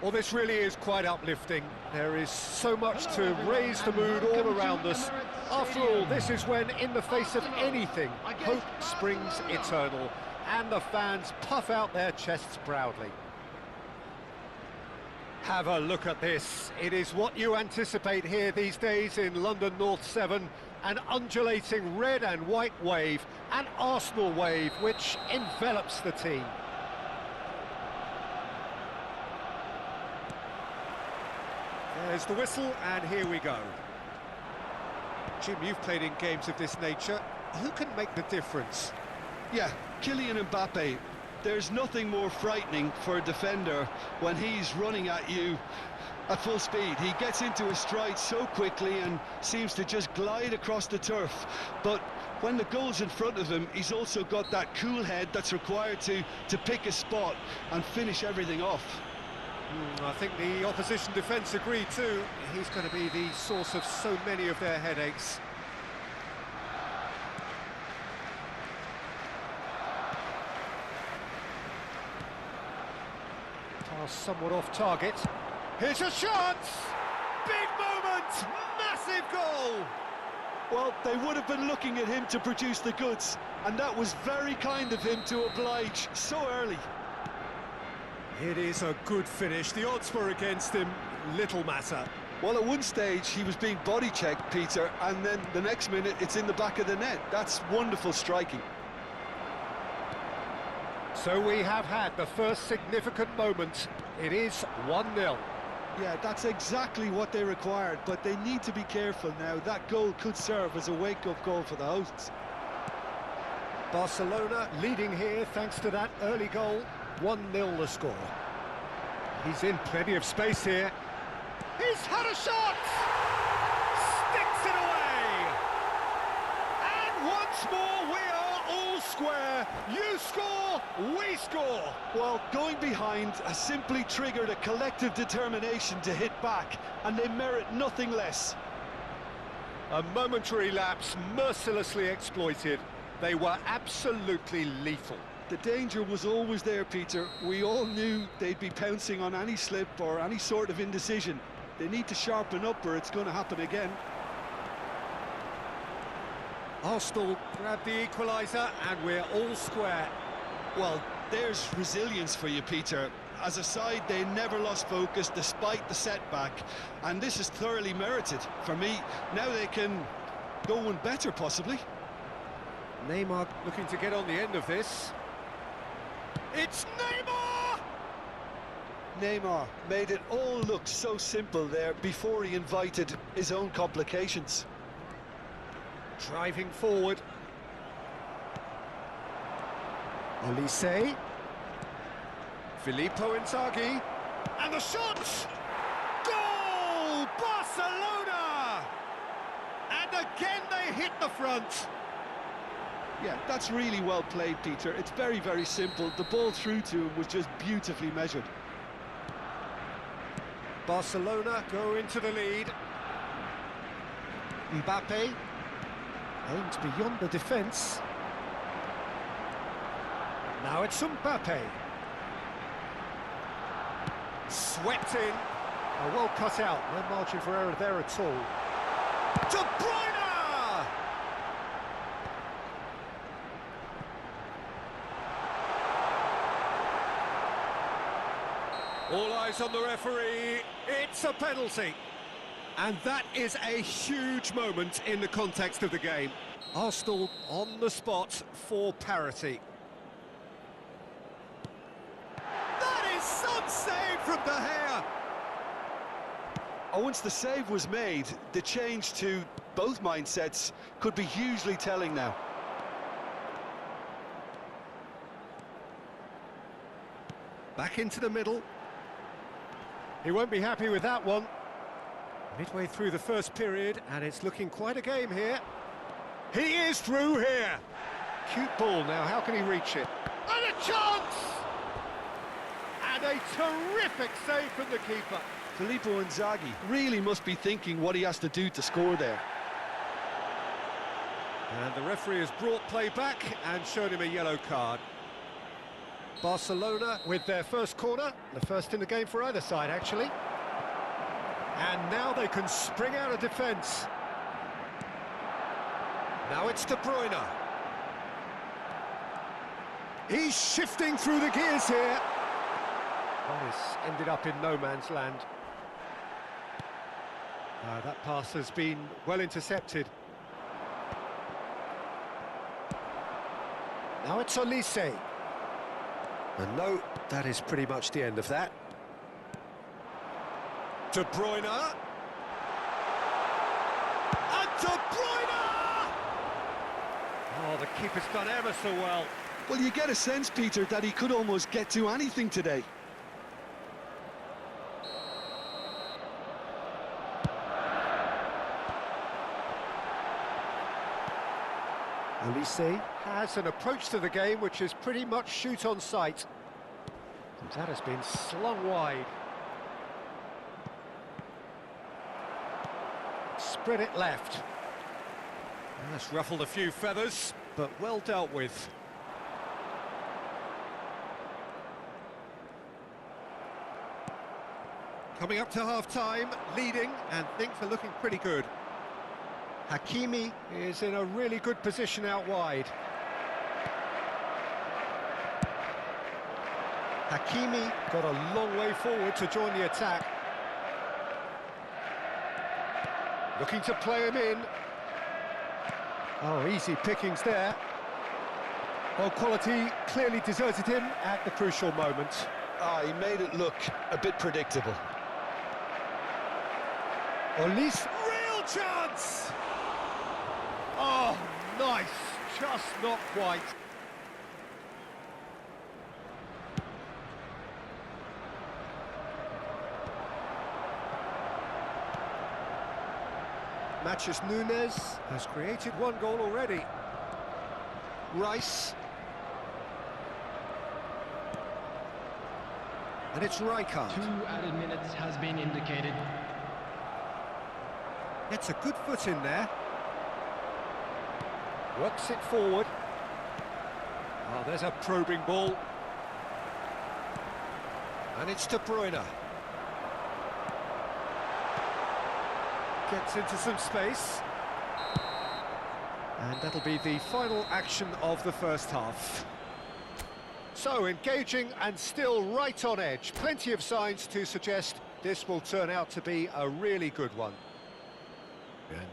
Well, this really is quite uplifting. There is so much to raise the mood all around us. After all, this is when, in the face of anything, hope springs eternal, and the fans puff out their chests proudly. Have a look at this. It is what you anticipate here these days in London North 7, an undulating red and white wave, an Arsenal wave which envelops the team. There's the whistle, and here we go. Jim, you've played in games of this nature. Who can make the difference? Yeah, Kylian Mbappe. There's nothing more frightening for a defender when he's running at you at full speed. He gets into his stride so quickly and seems to just glide across the turf. But when the goal's in front of him, he's also got that cool head that's required to pick a spot and finish everything off. I think the opposition defence agree too. He's going to be the source of so many of their headaches. Pass somewhat off target. Here's a chance! Big moment! Massive goal! Well, they would have been looking at him to produce the goods, and that was very kind of him to oblige so early. It is a good finish. The odds were against him, little matter. Well, at one stage he was being body-checked, Peter, and then the next minute it's in the back of the net. That's wonderful striking. So we have had the first significant moment. It is 1-0. Yeah, that's exactly what they required, but they need to be careful now. That goal could serve as a wake-up goal for the hosts. Barcelona leading here thanks to that early goal. 1-0 the score. He's in plenty of space here. He's had a shot! Sticks it away! And once more we are all square. You score, we score! Well, going behind has simply triggered a collective determination to hit back, and they merit nothing less. A momentary lapse mercilessly exploited. They were absolutely lethal. The danger was always there, Peter. We all knew they'd be pouncing on any slip or any sort of indecision. They need to sharpen up or it's going to happen again. Arsenal grab the equaliser and we're all square. Well, there's resilience for you, Peter. As a side, they never lost focus despite the setback, and this is thoroughly merited. For me, now they can go one better, possibly. Neymar looking to get on the end of this. It's Neymar! Neymar made it all look so simple there before he invited his own complications. Driving forward. Olise. Filippo Inzaghi. And the shot! Goal! Barcelona! And again they hit the front. Yeah, that's really well played, Peter. It's very, very simple. The ball through to him was just beautifully measured. Barcelona go into the lead. Mbappe aims beyond the defence. Now it's Mbappe. Swept in. Oh, well cut out. No margin for error there at all. De Bruyne! All eyes on the referee, it's a penalty. And that is a huge moment in the context of the game. Arsenal on the spot for parity. That is some save from De Gea. Once the save was made, the change to both mindsets could be hugely telling now. Back into the middle. He won't be happy with that one. Midway through the first period, and it's looking quite a game here. He is through here. Cute ball now, how can he reach it? And a chance! And a terrific save from the keeper. Filippo Inzaghi really must be thinking what he has to do to score there. And the referee has brought play back and shown him a yellow card. Barcelona with their first corner, the first in the game for either side, actually. And now they can spring out of defence. Now it's De Bruyne. He's shifting through the gears here. Oh, it's ended up in no man's land. That pass has been well intercepted. Now it's Olise. And no, that is pretty much the end of that. De Bruyne. And De Bruyne! Oh, the keeper's done ever so well. Well, you get a sense, Peter, that he could almost get to anything today. Olise has an approach to the game which is pretty much shoot on sight. And that has been slung wide. Spread it left. That's ruffled a few feathers, but well dealt with. Coming up to half-time, leading, and things are looking pretty good. Hakimi is in a really good position out wide. Hakimi got a long way forward to join the attack. Looking to play him in. Oh, easy pickings there. Well, quality clearly deserted him at the crucial moment. He made it look a bit predictable. Olise, real chance! Oh, nice, just not quite. Matches Nunes has created one goal already. Rice. And it's Rijkaard. 2 added minutes has been indicated. Gets a good foot in there. Works it forward. Oh, there's a probing ball. And it's De Bruyne. Gets into some space. And that'll be the final action of the first half. So, engaging and still right on edge. Plenty of signs to suggest this will turn out to be a really good one.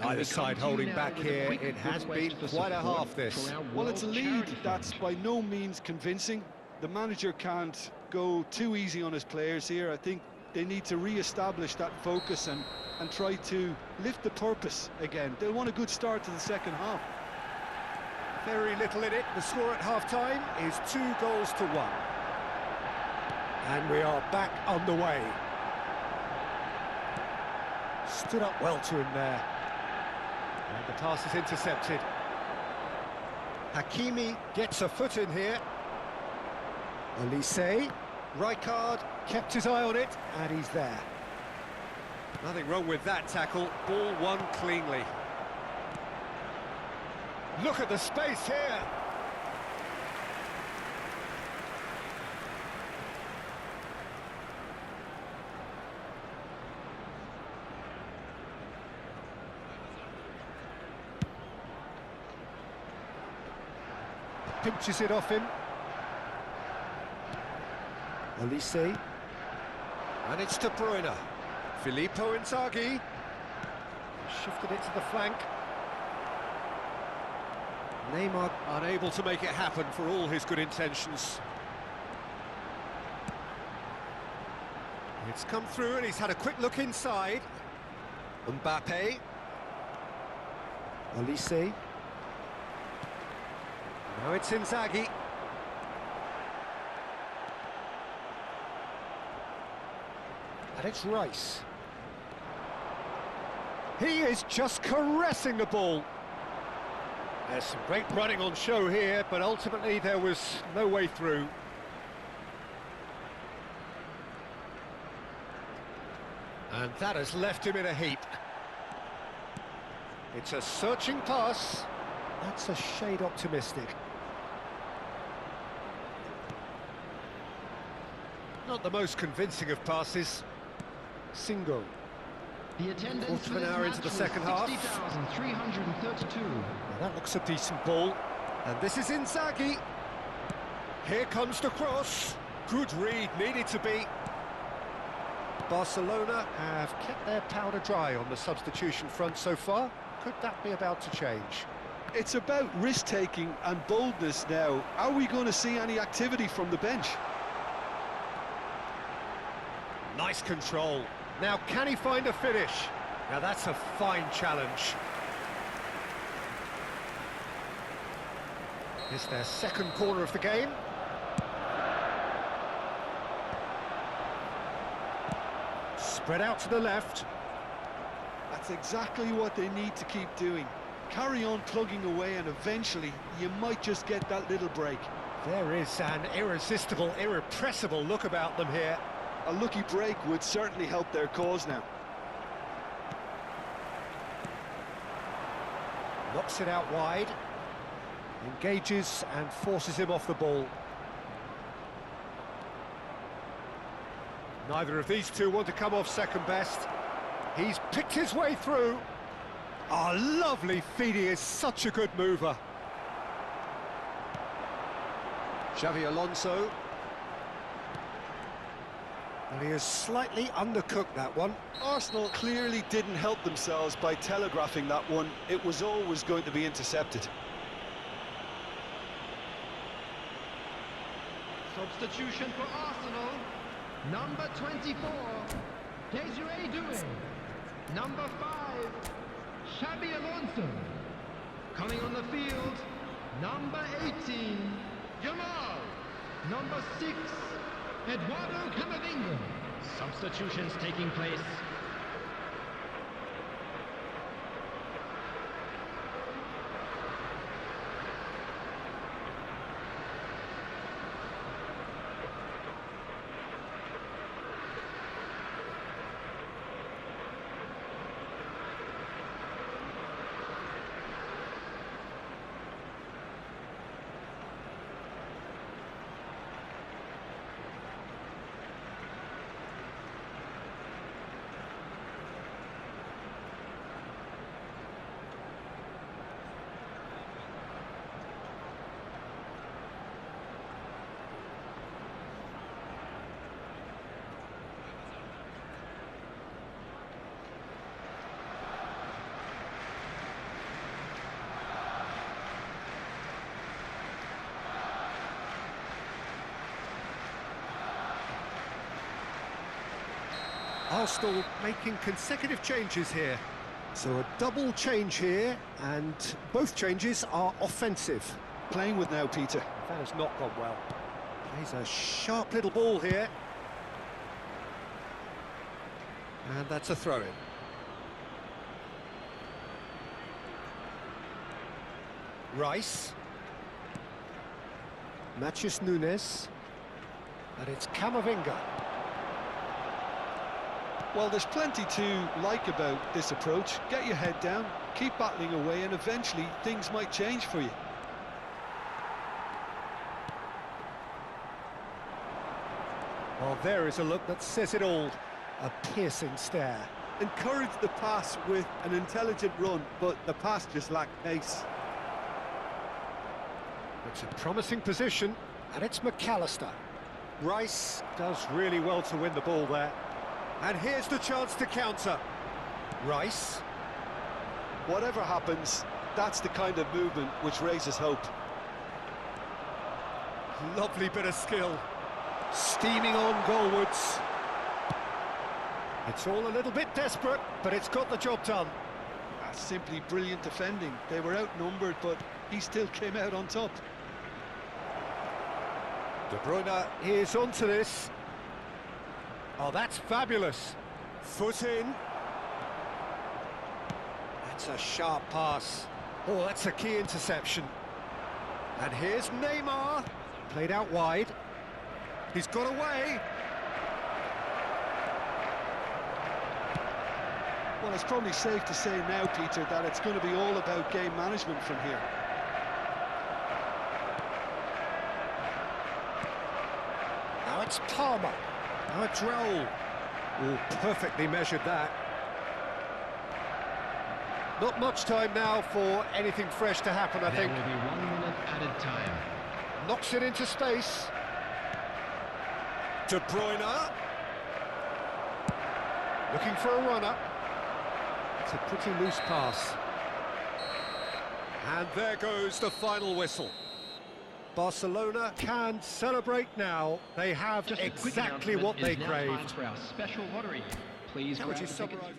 Neither side holding back here. It has been quite a half, this. Well, it's a lead that's by no means convincing. The manager can't go too easy on his players here. I think they need to re-establish that focus and try to lift the purpose again. They'll want a good start to the second half. Very little in it. The score at half-time is 2-1. And we are back underway. Stood up well to him there. And the pass is intercepted. Hakimi gets a foot in here. Olise. Rijkaard kept his eye on it, and he's there. Nothing wrong with that tackle. Ball won cleanly. Look at the space here. Pinches it off him. Olise. And it's De Bruyne. Filippo Inzaghi. Shifted it to the flank. Neymar unable to make it happen for all his good intentions. It's come through and he's had a quick look inside. Mbappe. Olise. Now it's Inzaghi. And it's Rice. He is just caressing the ball. There's some great running on show here, but ultimately there was no way through. And that has left him in a heap. It's a searching pass. That's a shade optimistic. Not the most convincing of passes. Singo. The attendance Quarter of for an this hour match into the was second half. 60,332. Well, that looks a decent ball. And this is Inzaghi. Here comes the cross. Good read, needed to be. Barcelona have kept their powder dry on the substitution front so far. Could that be about to change? It's about risk-taking and boldness now. Are we going to see any activity from the bench? Nice control. Now, can he find a finish? Now, that's a fine challenge. It's their second corner of the game. Spread out to the left. That's exactly what they need to keep doing. Carry on plugging away and eventually you might just get that little break. There is an irresistible, irrepressible look about them here. A lucky break would certainly help their cause now. Knocks it out wide. Engages and forces him off the ball. Neither of these two want to come off second best. He's picked his way through. Oh, lovely feed, he is such a good mover. Xavi Alonso. Well, he has slightly undercooked that one. Arsenal clearly didn't help themselves by telegraphing that one. It was always going to be intercepted. Substitution for Arsenal. Number 24, Desiree Doué. Number 5, Xabi Alonso. Coming on the field, number 18, Jamal. Number 6, Eduardo Camavinga. Substitutions taking place. Arsenal making consecutive changes here. So a double change here, and both changes are offensive. Playing with now, Peter. That has not gone well. Plays a sharp little ball here. And that's a throw-in. Rice. Matheus Nunes. And it's Camavinga. Well, there's plenty to like about this approach. Get your head down, keep battling away, and eventually things might change for you. Well, there is a look that says it all. A piercing stare. Encourage the pass with an intelligent run, but the pass just lacked pace. It's a promising position, and it's McAllister. Rice does really well to win the ball there. And here's the chance to counter. Rice. Whatever happens, that's the kind of movement which raises hope. Lovely bit of skill. Steaming on goalwards. It's all a little bit desperate, but it's got the job done. That's simply brilliant defending. They were outnumbered, but he still came out on top. De Bruyne is onto this. Oh, that's fabulous. Foot in. That's a sharp pass. Oh, that's a key interception. And here's Neymar. Played out wide. He's got away. Well, it's probably safe to say now, Peter, that it's going to be all about game management from here. Now it's Palmer. Oh, a droll. Oh, perfectly measured that. Not much time now for anything fresh to happen, I think. There will be 1 minute added time. Knocks it into space. De Bruyne. Looking for a runner. It's a pretty loose pass. And there goes the final whistle. Barcelona can celebrate now. They have Just a quick exactly announcement. what It they is now time craved. for our special lottery. Please How grab would you the tickets. summarise?